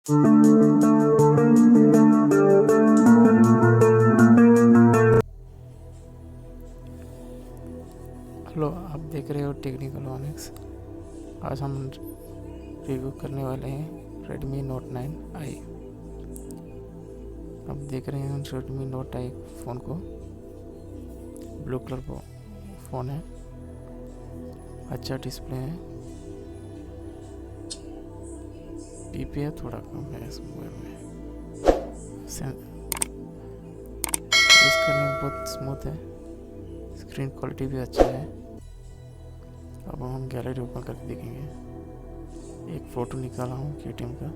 Hello, आप देख रहे हो टेक्निकलॉनिक्स। आज हम रिव्यू करने वाले हैं रेडमी नोट 9i। आप देख रहे हैं रेडमी नोट आई फ़ोन को। ब्लू कलर फ़ोन है, अच्छा डिस्प्ले है। पीपीआई थोड़ा कम है इस मोबाइल में। यूज़ करने में बहुत स्मूथ है, स्क्रीन क्वालिटी भी अच्छा है। अब हम गैलरी ओपन करके देखेंगे। एक फ़ोटो निकाला हूँ केटीएम का।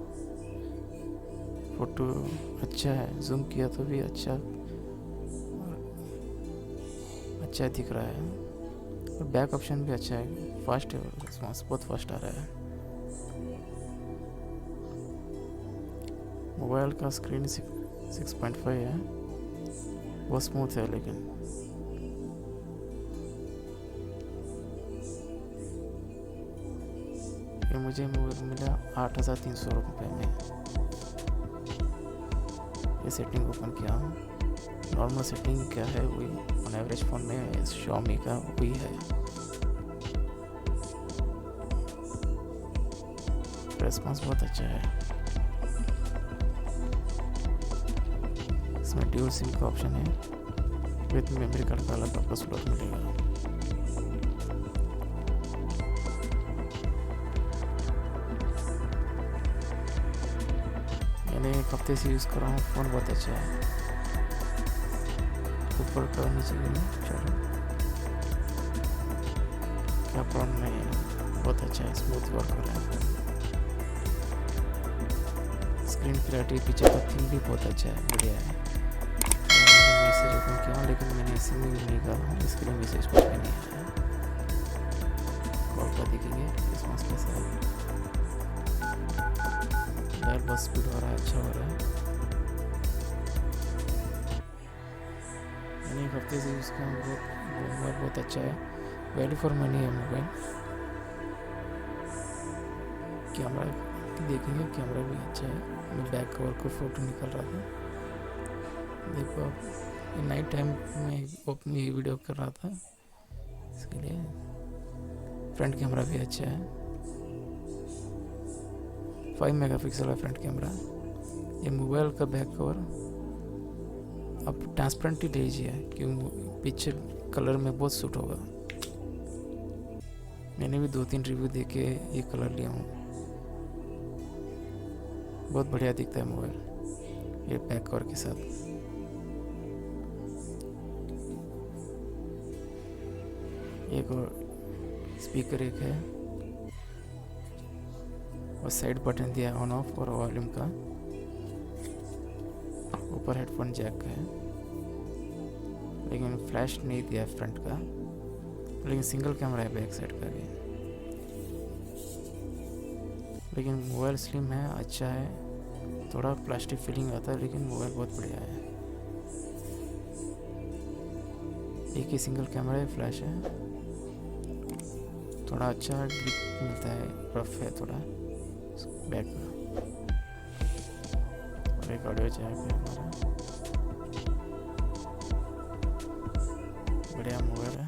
फ़ोटो अच्छा है, जूम किया तो भी अच्छा दिख रहा है। और बैक ऑप्शन भी अच्छा है, फास्ट है, रिस्पॉन्स बहुत फास्ट आ रहा है। मोबाइल का स्क्रीन 6.5 है, बहुत स्मूथ है। लेकिन ये मुझे मोबाइल मिला 8,300 रुपये में। ये सेटिंग ओपन किया हूँ। नॉर्मल सेटिंग क्या है वही ऑन एवरेज फ़ोन में Xiaomi का वही है। रेस्पॉन्स बहुत अच्छा है। इसमें ड्यूल सिम का ऑप्शन है, विद मेमोरी कार्ड का अलग आपको स्लॉट मिलेगा। मैंने एक हफ्ते से यूज़ कर रहा हूँ, फ़ोन बहुत अच्छा है। ऊपर का नीचे भी नहीं, चलो क्या प्रॉब्लम नहीं है, बहुत अच्छा है, स्मूथ वर्क हो रहा है। स्क्रीन क्लैरिटी पीछे का थीम भी बहुत अच्छा है, बढ़िया है। मैंने मैसेज ओपन किया लेकिन मैंने इसी में भी नहीं कहा हूँ, इसके लिए मैसेज कुछ भी नहीं आया। कॉल पर देखेंगे रिस्पॉन्स कैसा है। डायल बहुत स्पीड हो रहा है, अच्छा हो रहा है। मैंने एक हफ्ते से यूज़ किया, मोबाइल बहुत अच्छा है, वैल्यू फॉर मनी है मोबाइल। कैमरा देखेंगे, कैमरा भी अच्छा है। मैं बैक कवर को फ़ोटो निकाल रहा था, देखो आप। नाइट टाइम में अपनी ये वीडियो कर रहा था, इसके लिए फ्रंट कैमरा भी अच्छा है। 5 मेगापिक्सल है फ्रंट कैमरा। ये मोबाइल का बैक कवर आप ट्रांसपेरेंट ही लीजिए, क्योंकि पीछे कलर में बहुत सूट होगा। मैंने भी 2-3 रिव्यू देके ये कलर लिया हूँ, बहुत बढ़िया दिखता है मोबाइल ये बैक कवर के साथ। एक और स्पीकर एक है, और साइड बटन दिया है ऑन ऑफ और वॉल्यूम का। ऊपर हेडफोन जैक है, लेकिन फ्लैश नहीं दिया है फ्रंट का, लेकिन सिंगल कैमरा है बैक साइड का भी। लेकिन मोबाइल स्लिम है, अच्छा है, थोड़ा प्लास्टिक फीलिंग आता है, लेकिन मोबाइल बहुत बढ़िया है। एक ही सिंगल कैमरा है, फ्लैश है, थोड़ा अच्छा ग्रिप मिलता है, रफ है थोड़ा बैक का। और एक ऑडियो जैक है हमारा, बढ़िया मोबाइल है।